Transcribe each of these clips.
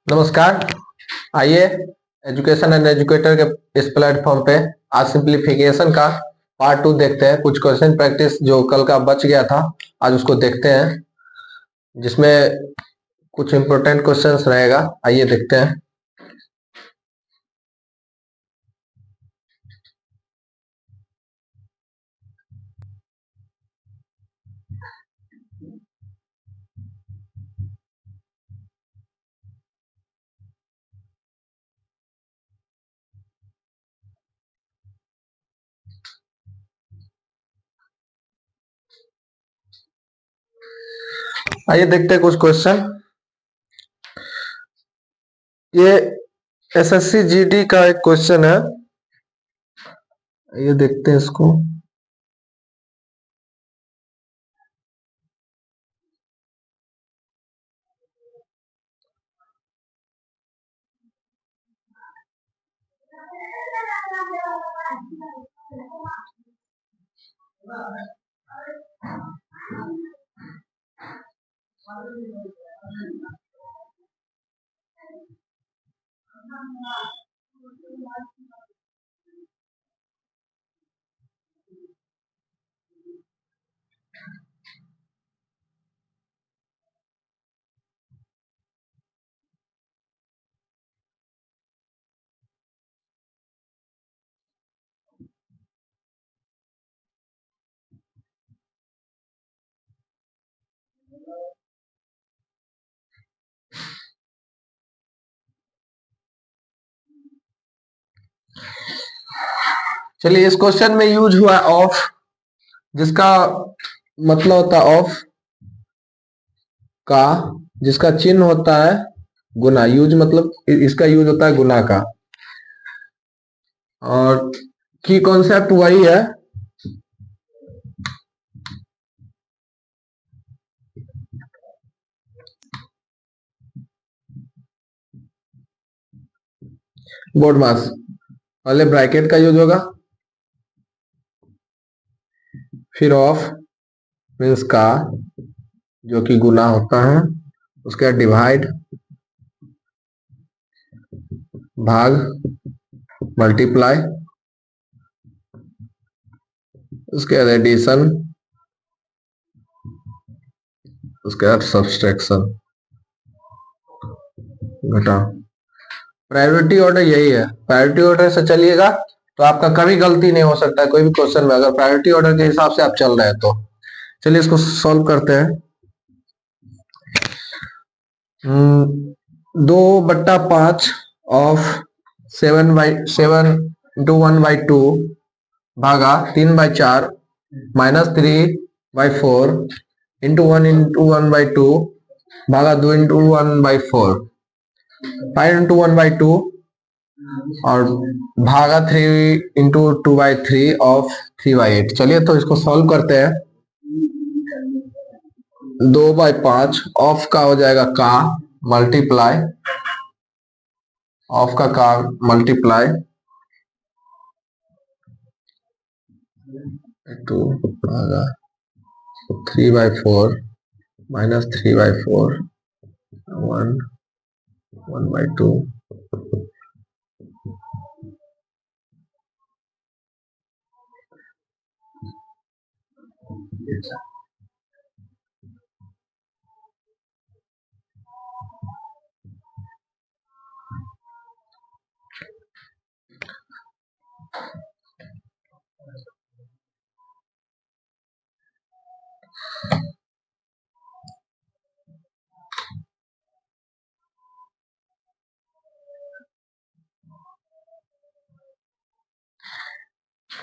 नमस्कार। आइए education and educator के इस प्लेटफॉर्म पे आज सिंप्लीफिकेशन का पार्ट 2 देखते हैं। कुछ क्वेश्चन प्रैक्टिस जो कल का बच गया था आज उसको देखते हैं, जिसमें कुछ इंपॉर्टेंट क्वेश्चंस रहेगा। आइए देखते हैं। आइए देखते हैं कुछ क्वेश्चन। ये एसएससी जीडी का एक क्वेश्चन है। ये देखते हैं इसको। चलिए, इस क्वेश्चन में यूज हुआ ऑफ, जिसका मतलब होता है ऑफ का, जिसका चिन्ह होता है गुना। यूज मतलब इसका यूज होता है गुना का। और की कॉन्सेप्ट वही है। बोर्ड मास पहले ब्रैकेट का यूज होगा, फिर ऑफ मीन्स का, जो कि गुना होता है, उसके बाद डिवाइड, भाग, मल्टीप्लाई, उसके बाद एडिशन, उसके बाद सब्सट्रैक्शन, घटा। प्रायोरिटी ऑर्डर यही है। प्रायोरिटी ऑर्डर से चलिएगा तो आपका कभी गलती नहीं हो सकता है कोई भी क्वेश्चन में, अगर प्रायोरिटी ऑर्डर के हिसाब से आप चल रहे हैं तो। चलिए इसको सॉल्व करते हैं। 2/5 ऑफ 7/7 × 1/2 भागा 3/4 -3/4 × 1 × 1/2 भागा 2 × 1/4 5 × 1/2 और भागा 3 × 2/3 ऑफ 3/8। चलिए तो इसको सॉल्व करते हैं। 2/5 ऑफ का हो जाएगा का मल्टीप्लाई, ऑफ का मल्टीप्लाई 2 भागा 3/4 -3/4 1/2।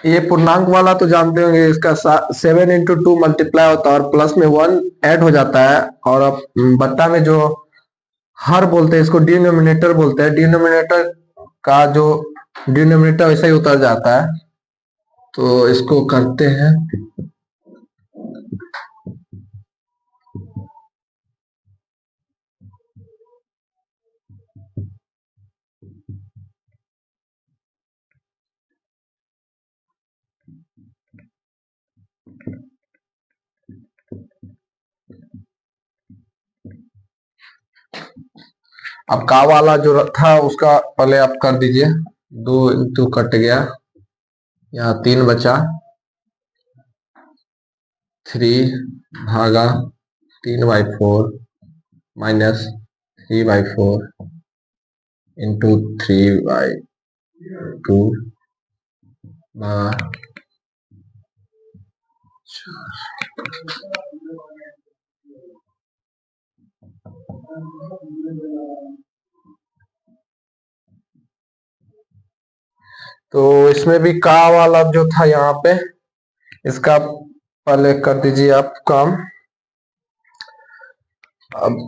ये पूर्णांक वाला तो जानते होंगे, इसका 7 × 2 मल्टीप्लाई होता है और प्लस में 1 ऐड हो जाता है। और अब बट्टा में जो हर बोलते हैं इसको डिनोमिनेटर बोलते हैं। डिनोमिनेटर का जो डिनोमिनेटर वैसे ही उतर जाता है। तो इसको करते हैं। अब का वाला जो था उसका पहले आप कर दीजिए। 2 कट गया, यहाँ 3 बचा। 3/3/4 माइनस 3/4 इंटू 3/2 तो इसमें भी का वाला जो था यहाँ पे, इसका पहले कर दीजिए आप काम। अब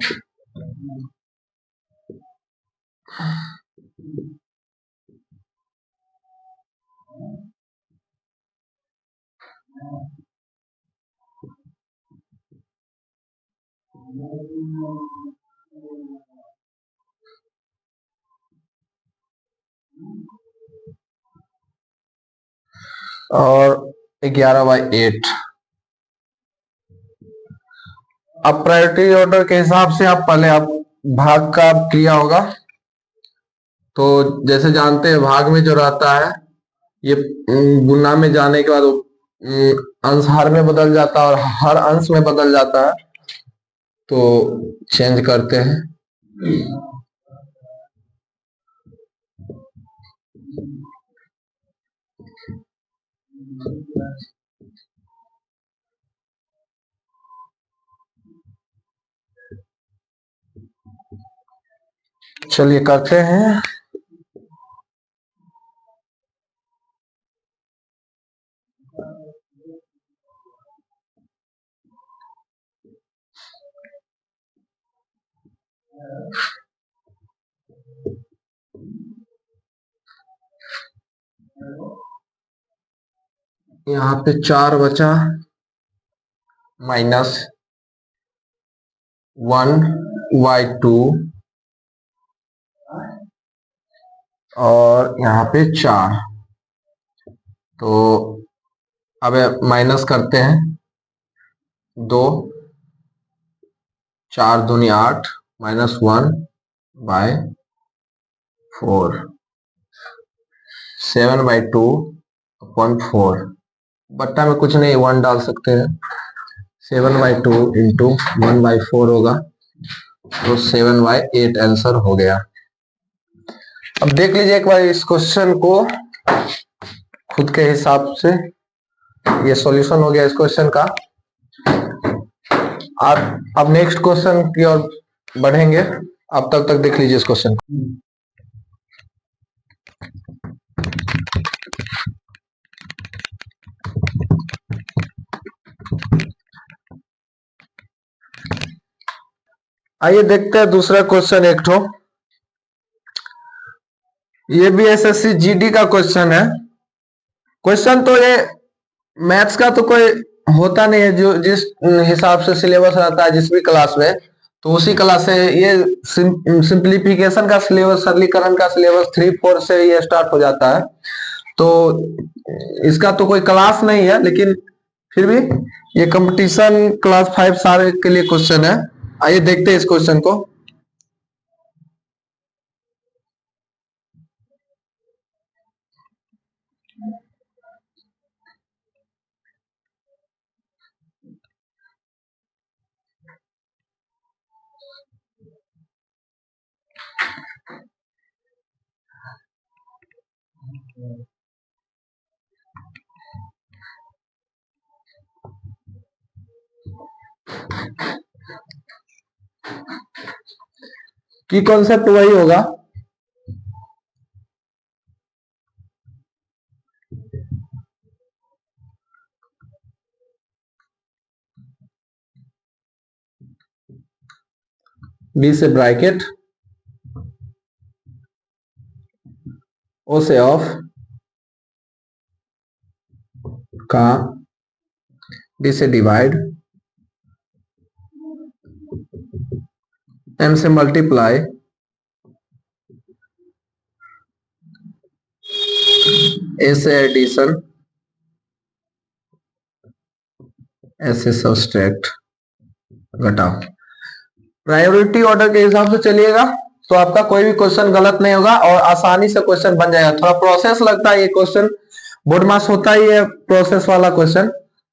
और 11/8। अब प्रायोरिटी ऑर्डर के हिसाब से आप पहले आप भाग का किया होगा, तो जैसे जानते हैं भाग में जो रहता है ये गुना में जाने के बाद अंश हर में बदल जाता है और हर अंश में बदल जाता है, तो चेंज करते हैं। चलिए करते हैं। यहाँ पे 4 बचा, माइनस 1/2 और यहाँ पे 4। तो अब माइनस करते हैं। 2 4 दूनी 8 माइनस 1/4 7/2/4 बट्टा में कुछ नहीं 1 डाल सकते हैं। 7/2 इंटू 1/4 होगा, तो 7/8 आंसर हो गया। अब देख लीजिए एक बार इस क्वेश्चन को खुद के हिसाब से। ये सॉल्यूशन हो गया इस क्वेश्चन का। आप अब नेक्स्ट क्वेश्चन की ओर बढ़ेंगे। अब तक देख लीजिए इस क्वेश्चन को। आइए देखते हैं दूसरा क्वेश्चन एक ठो। ये भी एसएससी जीडी का क्वेश्चन है। क्वेश्चन तो ये मैथ्स का तो कोई होता नहीं है, जो जिस हिसाब से सिलेबस रहता है जिस भी क्लास में, तो उसी क्लास से ये सिंप्लीफिकेशन का सिलेबस, सरलीकरण का सिलेबस 3-4 से ये स्टार्ट हो जाता है। तो इसका तो कोई क्लास नहीं है, लेकिन फिर भी ये कंपटीशन क्लास 5 सारे के लिए क्वेश्चन है। आइए देखते हैं इस क्वेश्चन को। की कॉन्सेप्ट वही होगा। बी से ब्रैकेट, ओ से ऑफ का, डी से डिवाइड, एम से मल्टीप्लाई, ए से एडिशन, ऐसे सब्सट्रैक्ट, घटाओ। प्रायोरिटी ऑर्डर के हिसाब से चलिएगा। तो आपका कोई भी क्वेश्चन गलत नहीं होगा और आसानी से क्वेश्चन बन जाएगा। थोड़ा प्रोसेस लगता है, ये क्वेश्चन बोर्ड मास होता ही है प्रोसेस वाला क्वेश्चन,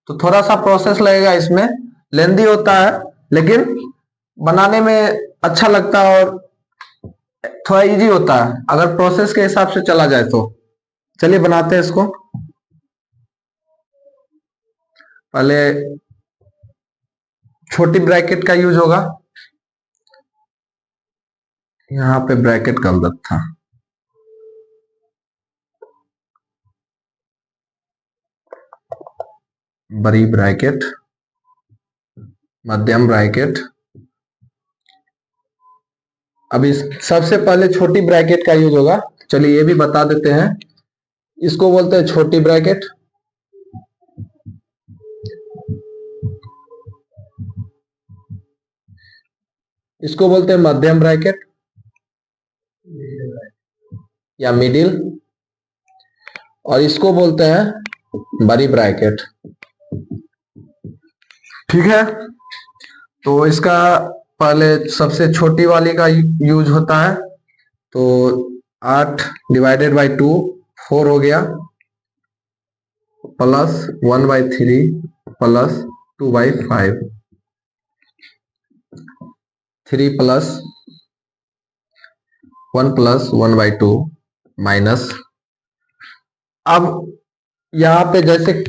तो थोड़ा सा प्रोसेस लगेगा, इसमें लेंदी होता है लेकिन बनाने में अच्छा लगता है और थोड़ा इजी होता है अगर प्रोसेस के हिसाब से चला जाए तो। चलिए बनाते हैं इसको। पहले छोटी ब्रैकेट का यूज होगा, यहां पे ब्रैकेट गलत था, बड़ी ब्रैकेट, मध्यम ब्रैकेट। अभी सबसे पहले छोटी ब्रैकेट का यूज होगा, चलिए ये भी बता देते हैं। इसको बोलते हैं छोटी ब्रैकेट, इसको बोलते हैं मध्यम ब्रैकेट या मिडिल, और इसको बोलते हैं बड़ी ब्रैकेट। ठीक है, तो इसका पहले सबसे छोटी वाली का यूज होता है, तो 8 डिवाइडेड बाई 2 4 हो गया, plus 1/3 plus 2/5, 3 plus 1 plus 1/2 minus. अब यहाँ पे जैसे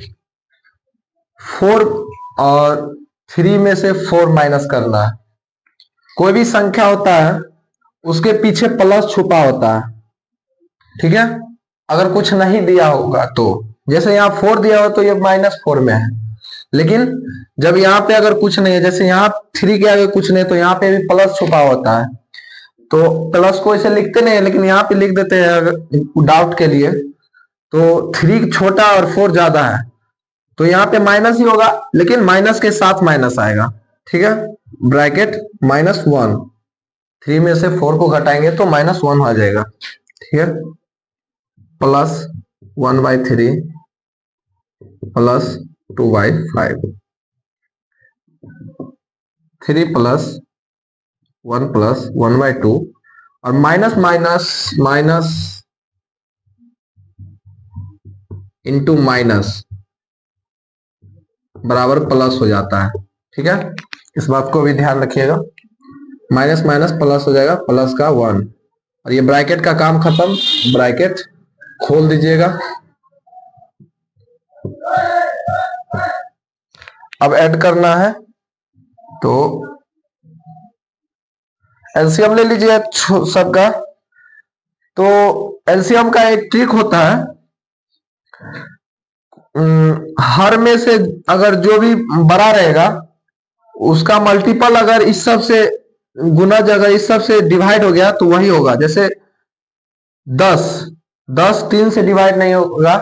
4 और 3 में से 4 माइनस करना है। कोई भी संख्या होता है उसके पीछे प्लस छुपा होता है, ठीक है, अगर कुछ नहीं दिया होगा तो। जैसे यहाँ 4 दिया हो तो ये -4 में है, लेकिन जब यहाँ पे अगर कुछ नहीं है, जैसे यहाँ 3 के आगे कुछ नहीं, तो यहाँ पे भी प्लस छुपा होता है, तो प्लस को ऐसे लिखते नहीं है लेकिन यहाँ पे लिख देते हैं अगर डाउट के लिए। तो 3 छोटा और 4 ज्यादा है, तो यहाँ पे माइनस ही होगा, लेकिन माइनस के साथ माइनस आएगा, ठीक है, ब्रैकेट -1। 3 में से 4 को घटाएंगे तो -1 हो जाएगा, ठीक है, प्लस 1/3 प्लस 2/5, 3 प्लस 1 प्लस 1/2, और minus minus minus into minus बराबर प्लस हो जाता है, ठीक है, इस बात को भी ध्यान रखिएगा। माइनस माइनस प्लस हो जाएगा, प्लस का 1, और ये ब्रैकेट का काम खत्म, ब्रैकेट खोल दीजिएगा। अब ऐड करना है, तो एलसीएम ले लीजिए सबका। तो एलसीएम का एक ट्रिक होता है, हर में से अगर जो भी बड़ा रहेगा उसका मल्टीपल अगर इस सब से गुना, अगर इस सब से डिवाइड हो गया तो वही होगा। जैसे 10 3 से डिवाइड नहीं होगा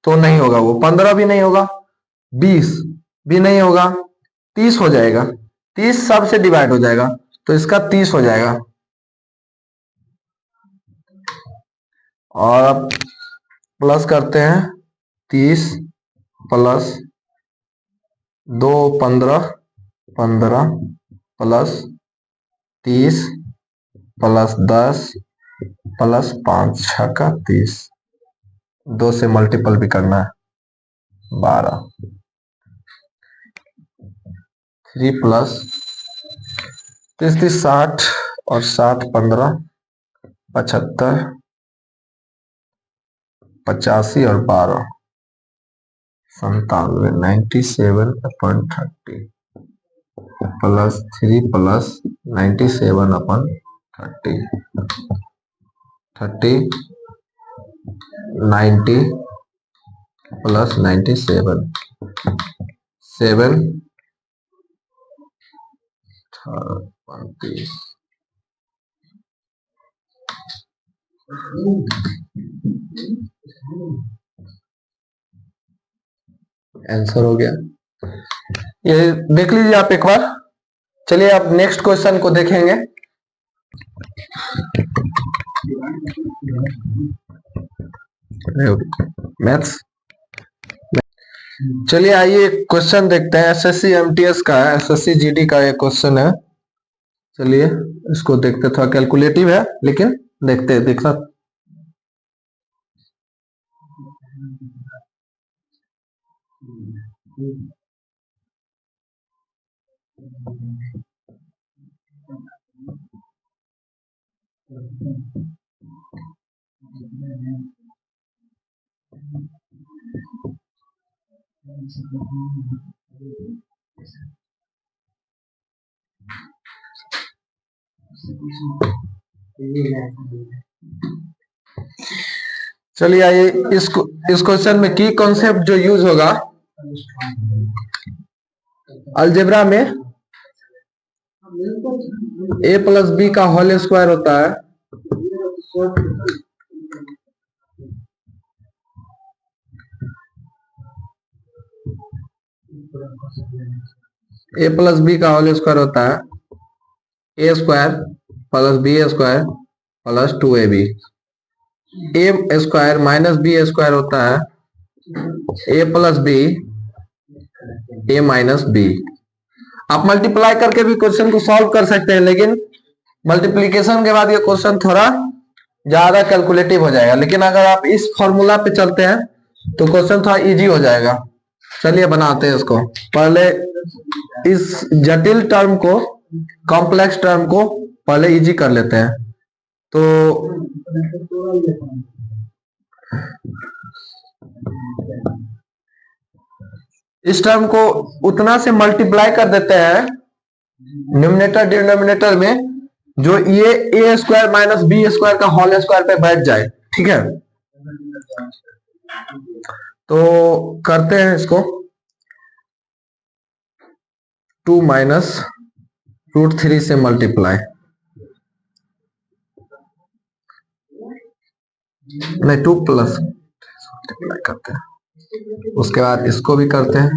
तो नहीं होगा वो, 15 भी नहीं होगा, 20 भी नहीं होगा, 30 हो जाएगा, 30 सब से डिवाइड हो जाएगा तो इसका 30 हो जाएगा। और अब प्लस करते हैं, 30 प्लस 2 15 15 प्लस 30 प्लस 10 प्लस 5 6 का 30, 2 से मल्टीपल भी करना है, 12, 3 प्लस 30 60 और 7 15 75 85 और 12 97 97/30 प्लस 3 प्लस 97/30 30 90 प्लस 97 7 35। आंसर हो गया, ये देख लीजिए आप एक बार। चलिए अब नेक्स्ट क्वेश्चन को देखेंगे। मैथ्स, चलिए आइए क्वेश्चन देखते हैं, एसएससी एमटीएस का है, एसएससी जीडी का एक क्वेश्चन है। चलिए इसको देखते, थोड़ा कैलकुलेटिव है लेकिन देखते देखना। चलिए आइए इस क्वेश्चन में की कॉन्सेप्ट जो यूज होगा अलजेब्रा में, a प्लस बी का होल स्क्वायर होता है a प्लस बी का होल स्क्वायर होता है a square plus B square plus 2ab। a square minus B square होता है a plus B a minus B. आप मल्टीप्लाई करके भी क्वेश्चन को सॉल्व कर सकते हैं, लेकिन मल्टीप्लीकेशन के बाद ये क्वेश्चन थोड़ा ज्यादा कैलकुलेटिव हो जाएगा। लेकिन अगर आप इस फॉर्मूला पे चलते हैं तो क्वेश्चन थोड़ा इजी हो जाएगा। चलिए बनाते हैं इसको। पहले इस जटिल टर्म को, कॉम्प्लेक्स टर्म को पहले इजी कर लेते हैं। तो इस टर्म को उतना से मल्टीप्लाई कर देते हैं न्यूमरेटर डिनोमिनेटर में, जो ये ए स्क्वायर माइनस बी स्क्वायर का होल स्क्वायर पे बैठ जाए। ठीक है, तो करते हैं इसको। 2 माइनस रूट 3 से मल्टीप्लाई, नहीं 2 प्लस मल्टीप्लाई करते हैं। उसके बाद इसको भी करते हैं।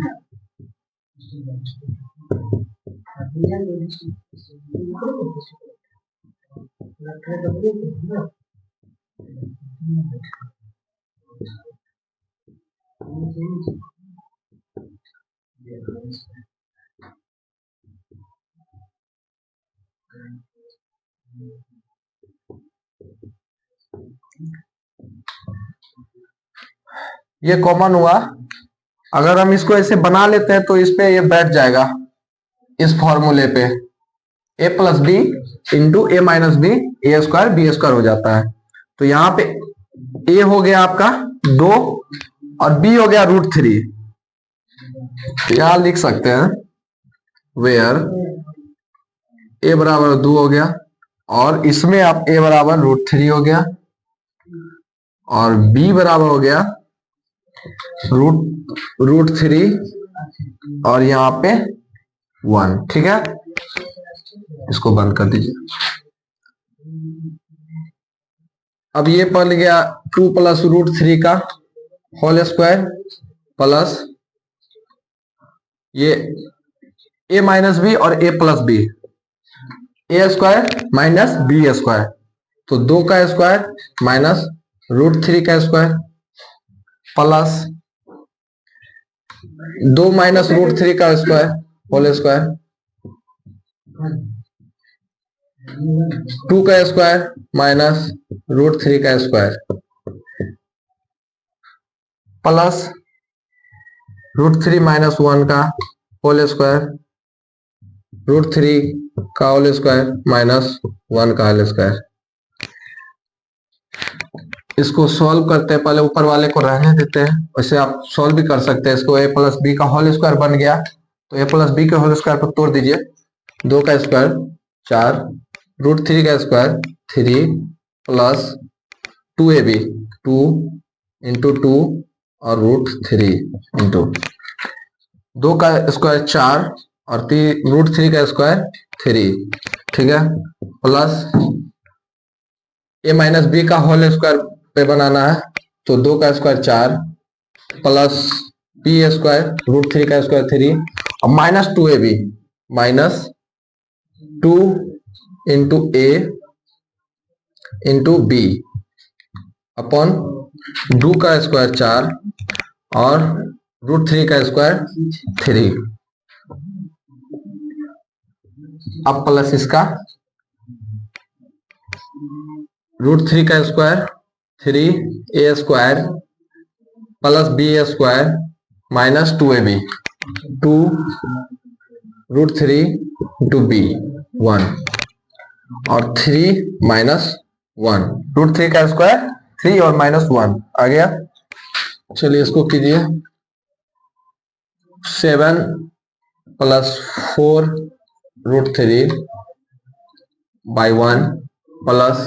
ये कॉमन हुआ। अगर हम इसको ऐसे बना लेते हैं तो इस पे ये बैठ जाएगा, इस फॉर्मूले पे a plus B into A minus B, A square B square हो जाता है। तो यहाँ पे a हो गया आपका 2 और b हो गया √3। तो यहां लिख सकते हैं वेयर a बराबर 2 हो गया, और इसमें आप a बराबर √3 हो गया, और b बराबर हो गया √3 और यहाँ पे 1। ठीक है, इसको बंद कर दीजिए। अब ये बन गया 2 प्लस √3 का होल स्क्वायर प्लस ये a माइनस बी और a plus B, A square minus B square, तो 2 का स्क्वायर माइनस √3 का स्क्वायर प्लस 2 माइनस √3 का स्क्वायर होल स्क्वायर, 2 का स्क्वायर माइनस √3 का स्क्वायर प्लस √3 माइनस 1 का होल स्क्वायर, √3 का होल स्क्वायर माइनस 1 का होल स्क्वायर। इसको सॉल्व करते हैं। पहले ऊपर वाले को रहने देते हैं, वैसे आप सॉल्व भी कर सकते हैं इसको। a प्लस बी का होल स्क्वायर बन गया, तो a प्लस बी के होल स्क्वायर पर तोड़ दीजिए। 2 का स्क्वायर 4, √3 का स्क्वायर 3 प्लस 2ab 2 इंटू 2 और √3 इंटू 2 का स्क्वायर 4 और √3 का स्क्वायर 3। ठीक है, प्लस a माइनस बी का होल स्क्वायर पे बनाना है, तो 2 का स्क्वायर 4 प्लस बी स्क्वायर √3 का स्क्वायर 3 और minus 2ab minus 2 into a into B upon 2 का स्क्वायर 4 और √3 का स्क्वायर 3। अब प्लस इसका √3 का square 3a² plus b² minus 2ab 2 √3 into b 1 और 3 माइनस 1 √3 का स्क्वायर 3 और माइनस 1 आ गया। चलिए इसको कीजिए 7 plus 4 √3 by 1 plus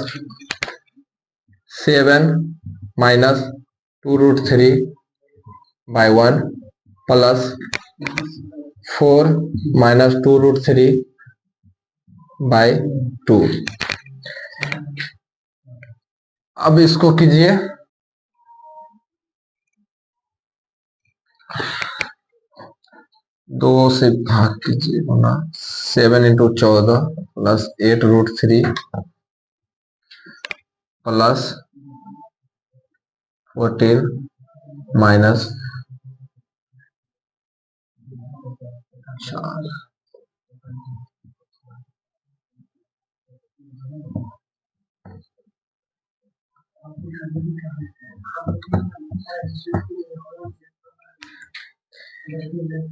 7 minus 2 √3 by 1 plus 4 minus 2 √3 by 2। अब इसको कीजिए 2 से भाग कीजिए होना 7 इंटू 14 प्लस 8 √3 प्लस 14 माइनस 4।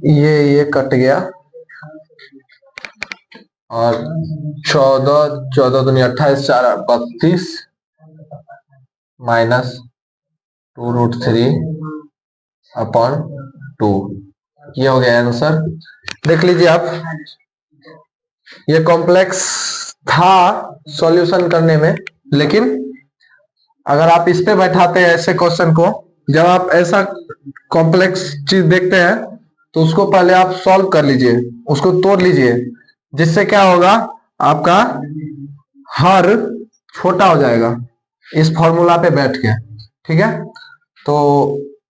ये कट गया और 14 दूनी 28 4 32 माइनस 2 √3 अपॉन 2। ये हो गया आंसर। देख लीजिए आप, ये कॉम्प्लेक्स था सॉल्यूशन करने में, लेकिन अगर आप इस पे बैठाते हैं ऐसे क्वेश्चन को, जब आप ऐसा कॉम्प्लेक्स चीज देखते हैं तो उसको पहले आप सॉल्व कर लीजिए, उसको तोड़ लीजिए, जिससे क्या होगा आपका हर छोटा हो जाएगा इस फॉर्मूला पे बैठ के। ठीक है, तो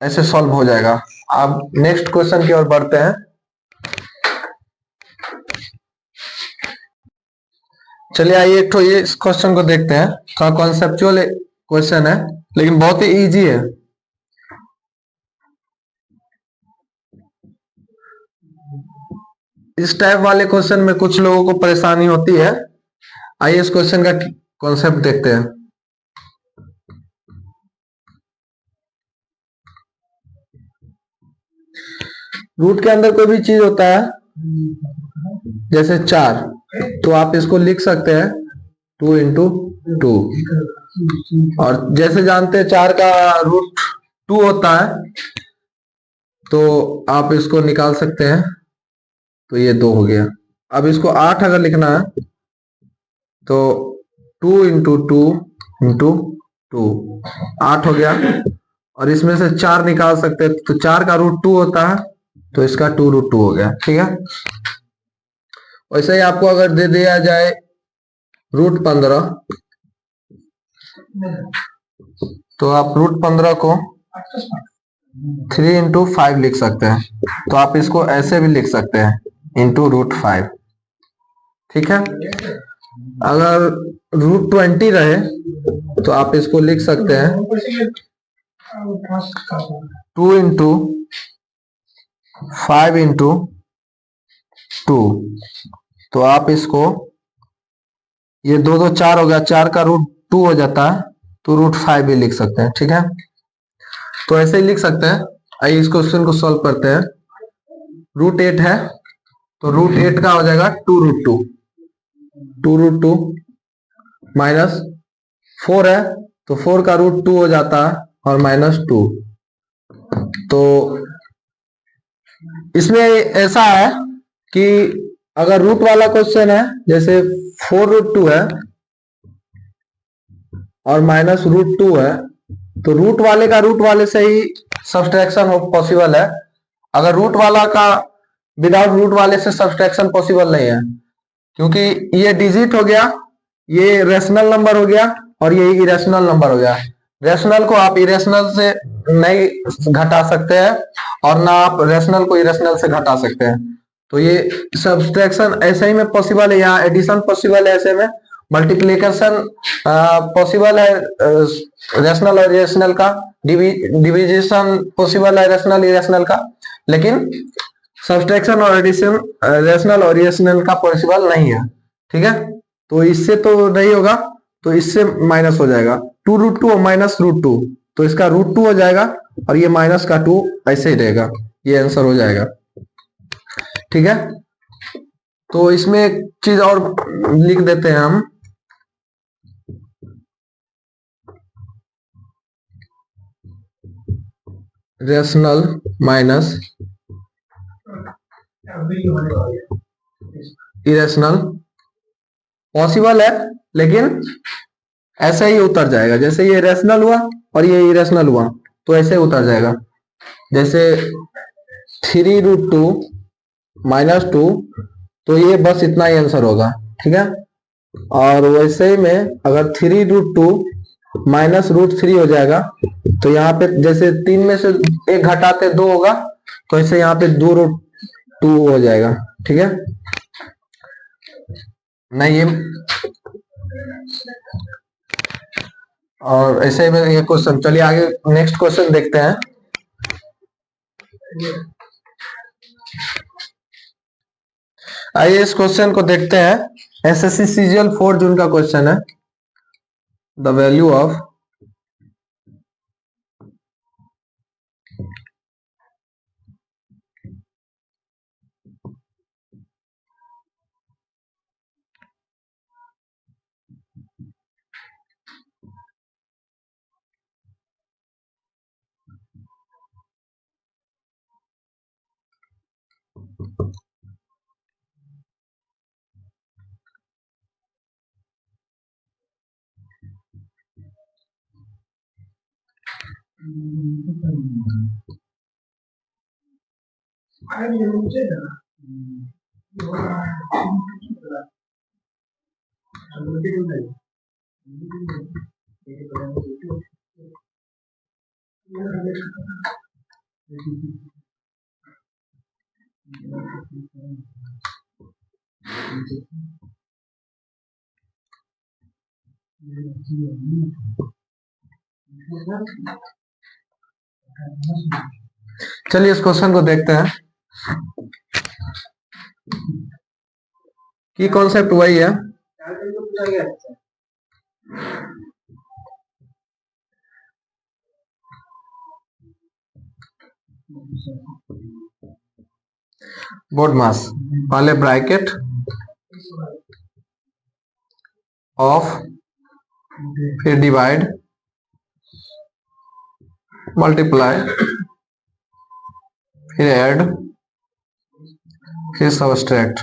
ऐसे सॉल्व हो जाएगा। अब नेक्स्ट क्वेश्चन की ओर बढ़ते हैं। चलिए आइए एक तो ये इस क्वेश्चन को देखते हैं। थोड़ा कॉन्सेप्चुअल क्वेश्चन है लेकिन बहुत ही इजी है। इस टाइप वाले क्वेश्चन में कुछ लोगों को परेशानी होती है। आइए इस क्वेश्चन का कॉन्सेप्ट देखते हैं। रूट के अंदर कोई भी चीज होता है, जैसे 4, तो आप इसको लिख सकते हैं 2 इंटू 2। और जैसे जानते हैं 4 का रूट 2 होता है, तो आप इसको निकाल सकते हैं, तो ये 2 हो गया। अब इसको 8 अगर लिखना है तो 2 इंटू 2 इंटू 2 8 हो गया। और इसमें से 4 निकाल सकते हैं, तो 4 का रूट 2 होता है, तो इसका 2√2 हो गया। ठीक है, वैसे ही आपको अगर दे दिया जाए √15, तो आप √15 को 3 इंटू 5 लिख सकते हैं, तो आप इसको ऐसे भी लिख सकते हैं इंटू √5। ठीक है, अगर √20 रहे तो आप इसको लिख सकते हैं 2 इंटू 5 इंटू 2। तो आप इसको, ये 2 2 4 हो गया, 4 का √2 हो जाता है, तो √5 भी लिख सकते हैं। ठीक है, तो ऐसे ही लिख सकते हैं। आइए इस क्वेश्चन को सॉल्व करते हैं। √8 है, तो √8 का हो जाएगा 2√2 2√2 माइनस 4 है, तो 4 का √2 हो जाता है और माइनस 2। तो इसमें ऐसा है कि अगर रूट वाला क्वेश्चन है, जैसे 4√2 है और माइनस √2 है, तो रूट वाले का रूट वाले से ही सब्सट्रैक्शन हो पॉसिबल है। अगर रूट वाला का विदाउट रूट वाले से सब्सट्रैक्शन पॉसिबल नहीं है, क्योंकि ये डिजिट हो गया, ये रेशनल नंबर हो गया और ये इरेशनल नंबर हो गया। रेशनल को आप इरेशनल से नहीं घटा सकते हैं और ना आप रेशनल को इरेशनल से घटा सकते हैं। तो ये सब्सट्रैक्शन ऐसे ही में पॉसिबल है, यहाँ एडिशन पॉसिबल है, ऐसे में मल्टीप्लिकेशन पॉसिबल है रेशनल और इरेशनल का, डिविजन पॉसिबल है रेशनल इरेशनल का। लेकिन सब्सट्रैक्शन और एडिशन रेशनल और इरेशनल का पॉसिबल नहीं है, ठीक है। तो इससे तो नहीं होगा, तो इससे माइनस हो जाएगा 2√2 और -√2, तो इसका √2 हो जाएगा और ये माइनस का 2 ऐसे ही रहेगा, ये आंसर हो जाएगा, ठीक है। तो इसमें एक चीज और लिख देते हैं हम, रेशनल माइनस इरेशनल पॉसिबल है, लेकिन ऐसे ही उतर जाएगा, जैसे ये रेशनल हुआ और ये इरेशनल हुआ तो ऐसे ही उतर जाएगा। जैसे 3√2 -2, तो ये बस इतना ही आंसर होगा, ठीक है। और वैसे ही में अगर 3√2 -√3 हो जाएगा, तो यहाँ पे जैसे 3 में से एक घटाते 2 होगा, तो ऐसे यहाँ पे 2√2 हो जाएगा, ठीक है। नहीं ये और ऐसे ही में ये क्वेश्चन, चलिए आगे नेक्स्ट क्वेश्चन देखते हैं। आइए इस क्वेश्चन को देखते हैं। एसएससी सीजीएल 4 जून का क्वेश्चन है। द वैल्यू ऑफ चलिए इस क्वेश्चन को देखते हैं। की कॉन्सेप्ट वही है, बोर्ड मास, पहले ब्रैकेट ऑफ, फिर डिवाइड, मल्टीप्लाई, फिर ऐड, फिर सब्सट्रैक्ट।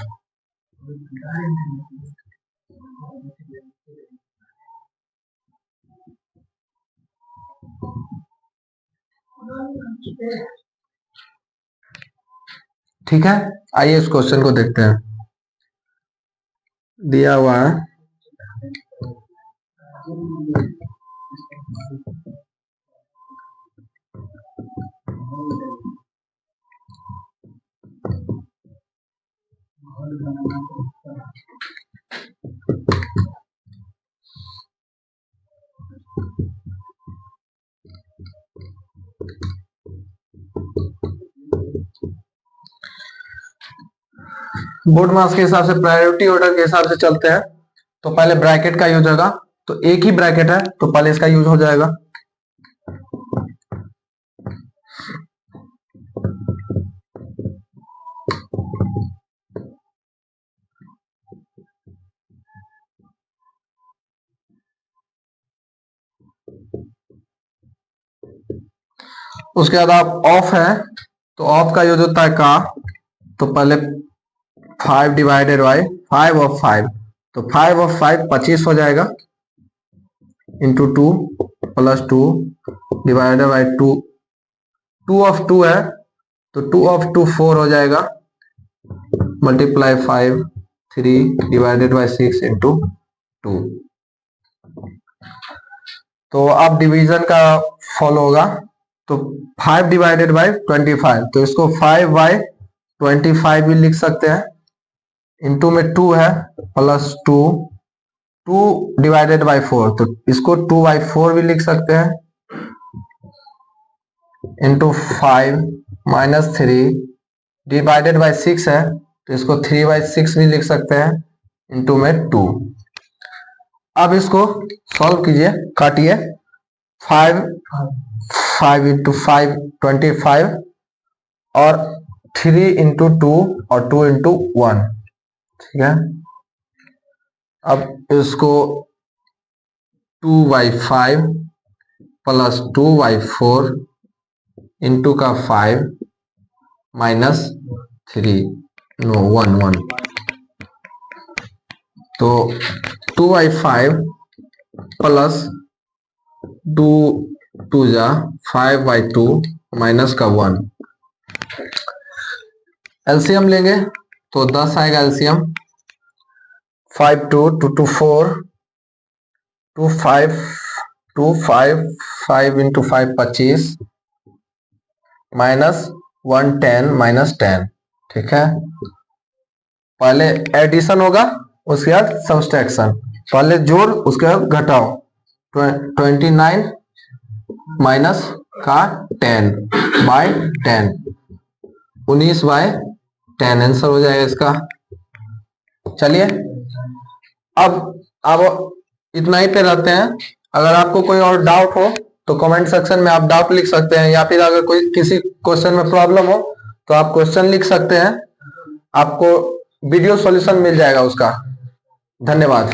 ठीक है, आइए इस क्वेश्चन को देखते हैं। दिया हुआ है बोर्ड मास के हिसाब से, प्रायोरिटी ऑर्डर के हिसाब से चलते हैं। तो पहले ब्रैकेट का यूज होगा, तो एक ही ब्रैकेट है तो पहले इसका यूज हो जाएगा। उसके बाद आप ऑफ है, तो ऑफ का यूज होता है का, तो पहले 5 डिवाइडेड बाई 5 ऑफ 5, तो 5 ऑफ 5 25 हो जाएगा, into 2 plus 2 divided by 2, 2 of 2 है तो 2 ऑफ 2 4 हो जाएगा, मल्टीप्लाई 5 3 डिवाइडेड बाई 6 इंटू 2। तो अब डिवीजन का फॉलो होगा, तो 5 डिवाइडेड बाई 25, तो इसको 5/25 भी लिख सकते हैं, इंटू में 2 है प्लस 2, 2 डिवाइडेड बाई 4, तो इसको 2/4 भी लिख सकते हैं, इंटू 5 -3 डिवाइडेड बाय 6 है तो इसको 3/6 भी लिख सकते हैं, इंटू में 2। अब इसको सॉल्व कीजिए, काटिए। 5 इंटू 5 25, और 3 इंटू 2 और 2 इंटू 1, ठीक है। अब इसको 2/5 प्लस 2/4 इंटू का 5 माइनस 3, नो 1 तो 2/5 प्लस 2 जा 5/2 माइनस का 1। एलसीएम लेंगे तो 10 आएगा एलसीएम। 5 2 2 2 4 2 5 2 5 5 इंटू 5 25 माइनस 1 10 माइनस 10, ठीक है। पहले एडिशन होगा, उसके बाद सब्सट्रैक्शन। पहले जोड़, उसके बाद घटाओ। 29 माइनस का 10/10, 19/10 आंसर हो जाएगा इसका। चलिए अब इतना ही पे रहते हैं। अगर आपको कोई और डाउट हो तो कमेंट सेक्शन में आप डाउट लिख सकते हैं, या फिर अगर कोई किसी क्वेश्चन में प्रॉब्लम हो तो आप क्वेश्चन लिख सकते हैं, आपको वीडियो सॉल्यूशन मिल जाएगा उसका। धन्यवाद।